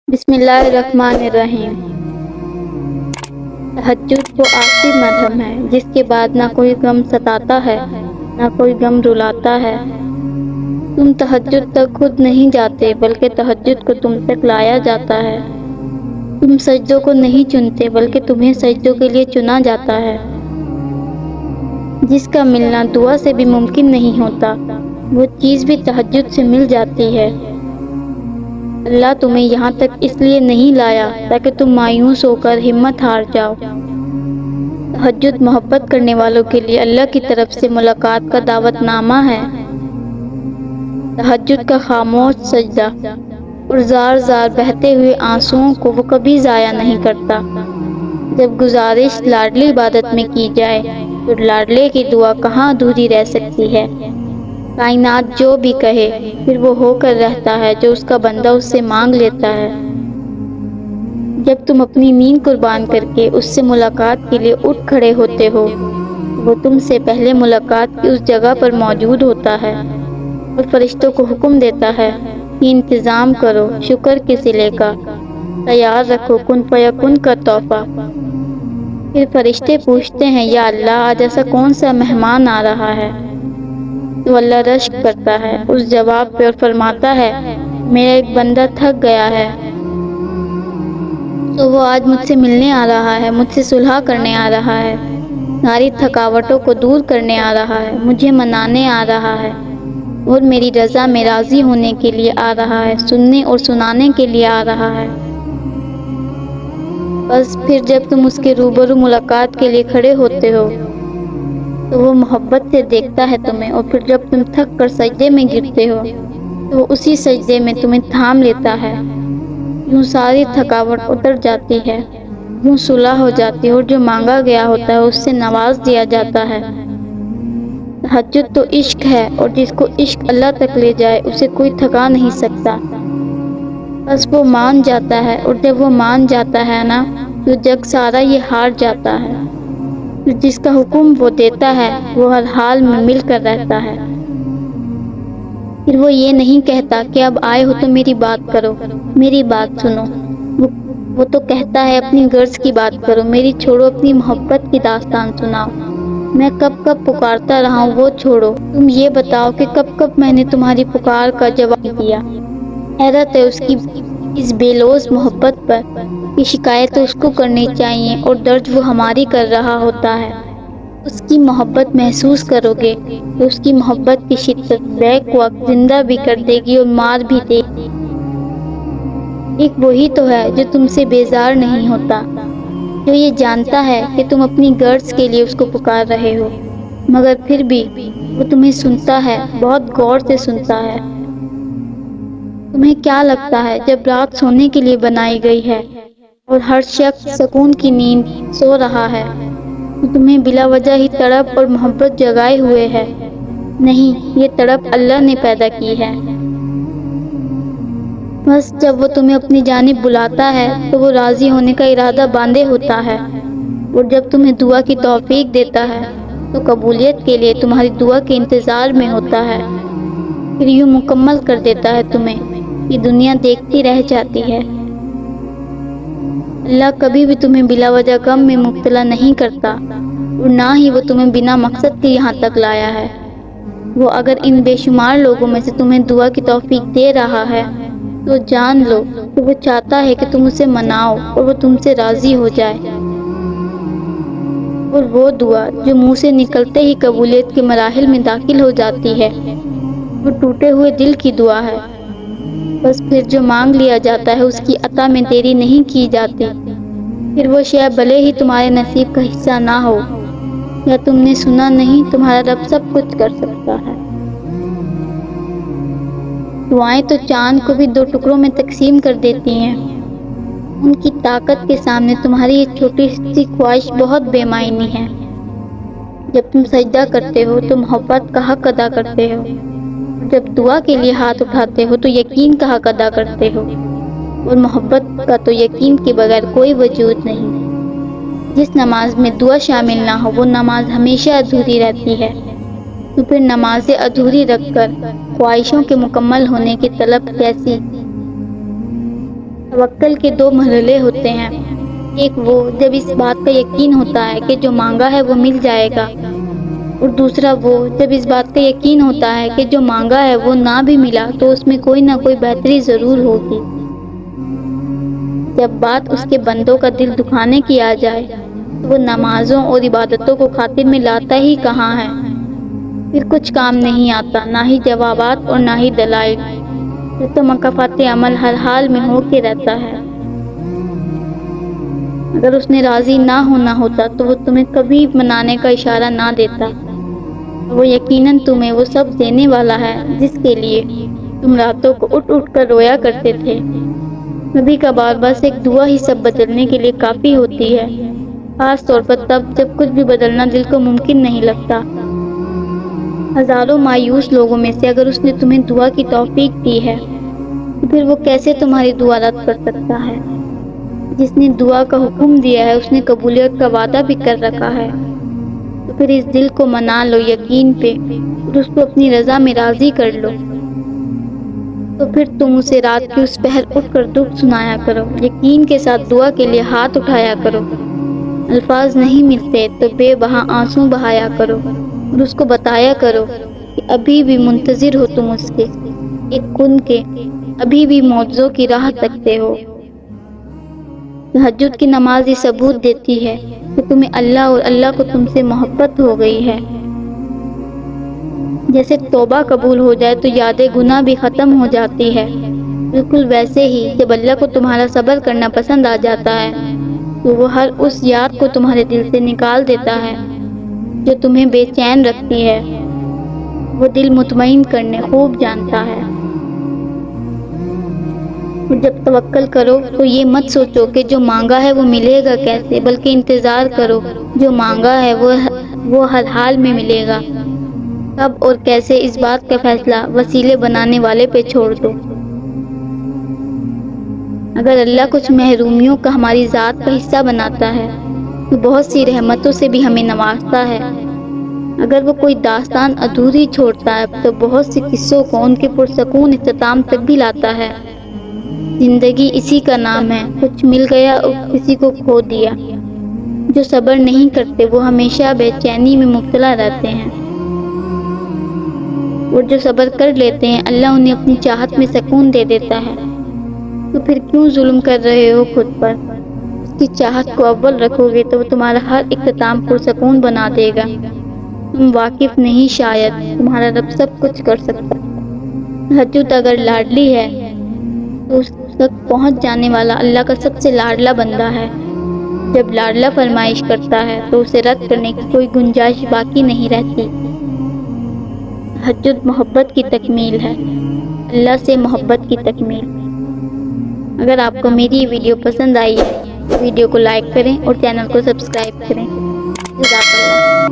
بسم اللہ الرحمن الرحیم۔ تہجد وہ آخری مرہم ہے جس کے بعد نہ کوئی غم ستاتا ہے نہ کوئی غم رلاتا ہے۔ تم تہجد تک خود نہیں جاتے بلکہ تہجد کو تم تک لایا جاتا ہے۔ تم سجدوں کو نہیں چنتے بلکہ تمہیں سجدوں کے لیے چنا جاتا ہے۔ جس کا ملنا دعا سے بھی ممکن نہیں ہوتا وہ چیز بھی تہجد سے مل جاتی ہے۔ اللہ تمہیں یہاں تک اس لیے نہیں لایا تاکہ تم مایوس ہو کر ہمت ہار جاؤ۔ تہجد محبت کرنے والوں کے لیے اللہ کی طرف سے ملاقات کا دعوت نامہ ہے۔ تہجد کا خاموش سجدہ اور زار زار بہتے ہوئے آنسوؤں کو وہ کبھی ضائع نہیں کرتا۔ جب گزارش لاڈلی عبادت میں کی جائے تو لاڈلے کی دعا کہاں ادھوری رہ سکتی ہے۔ کائنات جو بھی کہے پھر وہ ہو کر رہتا ہے جو اس کا بندہ اس سے مانگ لیتا ہے۔ جب تم اپنی نیند قربان کر کے اس سے ملاقات کے لیے اٹھ کھڑے ہوتے ہو وہ تم سے پہلے ملاقات کی اس جگہ پر موجود ہوتا ہے اور فرشتوں کو حکم دیتا ہے کہ انتظام کرو شکر کے صلے کا، تیار رکھو کن فیکن کا تحفہ۔ پھر فرشتے پوچھتے ہیں یا اللہ آج ایسا کون سا مہمان آ رہا ہے؟ تو اللہ رشک کرتا ہے اس جواب پہ اور فرماتا ہے میرا ایک بندہ تھک گیا ہے تو وہ آج مجھ سے ملنے آ رہا ہے، مجھ سے صلح کرنے آ رہا ہے، ساری تھکاوٹوں کو دور کرنے آ رہا ہے، مجھے منانے آ رہا ہے اور میری رضا میں راضی ہونے کے لیے آ رہا ہے، سننے اور سنانے کے لیے آ رہا ہے۔ بس پھر جب تم اس کے روبرو ملاقات کے لیے کھڑے ہوتے ہو تو وہ محبت سے دیکھتا ہے تمہیں، اور پھر جب تم تھک کر سجدے میں گرتے ہو تو وہ اسی سجدے میں تمہیں تھام لیتا ہے۔ یوں ساری تھکاوٹ اتر جاتی ہے، یوں صلح ہو جاتی ہے اور جو مانگا گیا ہوتا ہے اس سے نواز دیا جاتا ہے۔ تہجد تو عشق ہے اور جس کو عشق اللہ تک لے جائے اسے کوئی تھکا نہیں سکتا۔ بس وہ مان جاتا ہے اور جب وہ مان جاتا ہے نا تو جگ سارا یہ ہار جاتا ہے۔ جس کا حکم وہ دیتا ہے وہ ہر حال میں مل کر رہتا ہے۔ پھر وہ یہ نہیں کہتا کہ اب آئے ہو تو میری بات کرو، میری بات سنو۔ وہ تو کہتا ہے اپنی غرض کی بات کرو، میری چھوڑو اپنی محبت کی داستان سناؤ۔ میں کب کب پکارتا رہا ہوں وہ چھوڑو، تم یہ بتاؤ کہ کب کب میں نے تمہاری پکار کا جواب دیا۔ حیرت ہے اس کی اس بے لوث محبت پر کہ شکایت اس کو کرنی چاہیے اور درد وہ ہماری کر رہا ہوتا ہے۔ اس کی محبت محسوس کرو گے تو اس کی محبت کی شدت بیک وقت زندہ بھی کر دے گی اور مار بھی دے گی۔ ایک وہی تو ہے جو تم سے بیزار نہیں ہوتا، جو یہ جانتا ہے کہ تم اپنی غرض کے لیے اس کو پکار رہے ہو، مگر پھر بھی وہ تمہیں سنتا ہے، بہت غور سے سنتا ہے۔ تمہیں کیا لگتا ہے جب رات سونے کے لیے بنائی گئی ہے اور ہر شخص سکون کی نیند سو رہا ہے تو تمہیں بلا وجہ ہی تڑپ اور محبت جگائے ہوئے ہے؟ نہیں، یہ تڑپ اللہ نے پیدا کی ہے۔ بس جب وہ تمہیں اپنی جانب بلاتا ہے تو وہ راضی ہونے کا ارادہ باندھے ہوتا ہے، اور جب تمہیں دعا کی توفیق دیتا ہے تو قبولیت کے لیے تمہاری دعا کے انتظار میں ہوتا ہے۔ پھر یوں مکمل کر دیتا ہے تمہیں کہ دنیا دیکھتی رہ جاتی ہے۔ اللہ کبھی بھی تمہیں بلا وجہ غم میں مبتلا نہیں کرتا اور نہ ہی وہ تمہیں بنا مقصد کے یہاں تک لایا ہے۔ وہ اگر ان بے شمار لوگوں میں سے تمہیں دعا کی توفیق دے رہا ہے تو جان لو کہ وہ چاہتا ہے کہ تم اسے مناؤ اور وہ تم سے راضی ہو جائے۔ اور وہ دعا جو منہ سے نکلتے ہی قبولیت کے مراحل میں داخل ہو جاتی ہے وہ ٹوٹے ہوئے دل کی دعا ہے۔ بس پھر جو مانگ لیا جاتا ہے اس کی عطا میں دیری نہیں کی جاتی۔ پھر وہ شے بھلے ہی تمہارے نصیب کا حصہ نہ ہو یا تم نے سنا نہیں، تمہارا رب سب کچھ کر سکتا ہے۔ دعائیں تو چاند کو بھی دو ٹکڑوں میں تقسیم کر دیتی ہیں، ان کی طاقت کے سامنے تمہاری یہ چھوٹی سی خواہش بہت بے معنی ہے۔ جب تم سجدہ کرتے ہو تو محبت کا حق ادا کرتے ہو، جب دعا کے لیے ہاتھ اٹھاتے ہو تو یقین کا حق ادا کرتے ہو، اور محبت کا تو یقین کے بغیر کوئی وجود نہیں۔ جس نماز میں دعا شامل نہ ہو وہ نماز ہمیشہ ادھوری رہتی ہے۔ تو پھر نمازیں ادھوری رکھ کر خواہشوں کے مکمل ہونے کی طلب کیسی؟ توکل کے دو مرحلے ہوتے ہیں، ایک وہ جب اس بات کا یقین ہوتا ہے کہ جو مانگا ہے وہ مل جائے گا، اور دوسرا وہ جب اس بات کا یقین ہوتا ہے کہ جو مانگا ہے وہ نہ بھی ملا تو اس میں کوئی نہ کوئی بہتری ضرور ہوگی۔ جب بات اس کے بندوں کا دل دکھانے کی آ جائے تو وہ نمازوں اور عبادتوں کو خاطر میں لاتا ہی کہاں ہے، پھر کچھ کام نہیں آتا، نہ ہی جوابات اور نہ ہی دلائل، پھر تو مکافات عمل ہر حال میں ہو کے رہتا ہے۔ اگر اس نے راضی نہ ہونا ہوتا تو وہ تمہیں کبھی منانے کا اشارہ نہ دیتا، وہ یقیناً تمہیں وہ سب دینے والا ہے جس کے لیے تم راتوں کو اٹھ اٹھ کر رویا کرتے تھے۔ کبھی کبھار بس ایک دعا ہی سب بدلنے کے لیے کافی ہوتی ہے، خاص طور پر تب جب کچھ بھی بدلنا دل کو ممکن نہیں لگتا۔ ہزاروں مایوس لوگوں میں سے اگر اس نے تمہیں دعا کی توفیق دی ہے تو پھر وہ کیسے تمہاری دعا رد کر سکتا ہے؟ جس نے دعا کا حکم دیا ہے اس نے قبولیت کا وعدہ بھی کر رکھا ہے، تو پھر اس دل کو منا لو یقین پہ، اور اس کو اپنی رضا میں راضی کر لو۔ تو پھر تم اسے رات کی اس پہر اٹھ کر دکھ سنایا کرو، یقین کے ساتھ دعا کے لیے ہاتھ اٹھایا کرو، الفاظ نہیں ملتے تو بے بہا آنسو بہایا کرو، اور اس کو بتایا کرو کہ ابھی بھی منتظر ہو تم اس کے ایک کن کے، ابھی بھی معجزوں کی راہ تکتے ہو۔ تہجد کی نماز یہ ثبوت دیتی ہے کہ تمہیں اللہ اور اللہ کو تم سے محبت ہو گئی ہے۔ جیسے توبہ قبول ہو جائے تو یاد گناہ بھی ختم ہو جاتی ہے، بالکل ویسے ہی جب اللہ کو تمہارا صبر کرنا پسند آ جاتا ہے تو وہ ہر اس یاد کو تمہارے دل سے نکال دیتا ہے جو تمہیں بے چین رکھتی ہے، وہ دل مطمئن کرنے خوب جانتا ہے۔ اور جب توکل کرو تو یہ مت سوچو کہ جو مانگا ہے وہ ملے گا کیسے، بلکہ انتظار کرو جو مانگا ہے وہ ہر حال میں ملے گا۔ کب اور کیسے اس بات کا فیصلہ وسیلے بنانے والے پہ چھوڑ دو۔ اگر اللہ کچھ محرومیوں کا ہماری ذات کا حصہ بناتا ہے تو بہت سی رحمتوں سے بھی ہمیں نوازتا ہے۔ اگر وہ کوئی داستان ادھوری چھوڑتا ہے تو بہت سی قصوں کو ان کے پرسکون اختتام تک بھی لاتا ہے۔ زندگی اسی کا نام ہے، کچھ مل گیا اور کسی کو کھو دیا۔ جو صبر نہیں کرتے وہ ہمیشہ بے چینی میں مبتلا رہتے ہیں، اور جو صبر کر لیتے ہیں اللہ انہیں اپنی چاہت میں سکون دے دیتا ہے۔ تو پھر کیوں ظلم کر رہے ہو خود پر؟ اس کی چاہت کو اول رکھو گے تو وہ تمہارا ہر اختتام پرسکون بنا دے گا۔ تم واقف نہیں، شاید تمہارا رب سب کچھ کر سکتا ہے۔ تہجد اگر لاڈلی ہے تو اس تک پہنچ جانے والا اللہ کا سب سے لاڈلا بندہ ہے۔ جب لاڈلا فرمائش کرتا ہے تو اسے رد کرنے کی کوئی گنجائش باقی نہیں رہتی۔ تہجد محبت کی تکمیل ہے، اللہ سے محبت کی تکمیل۔ اگر آپ کو میری ویڈیو پسند آئی ہے تو ویڈیو کو لائک کریں اور چینل کو سبسکرائب کریں۔ جزاک اللہ۔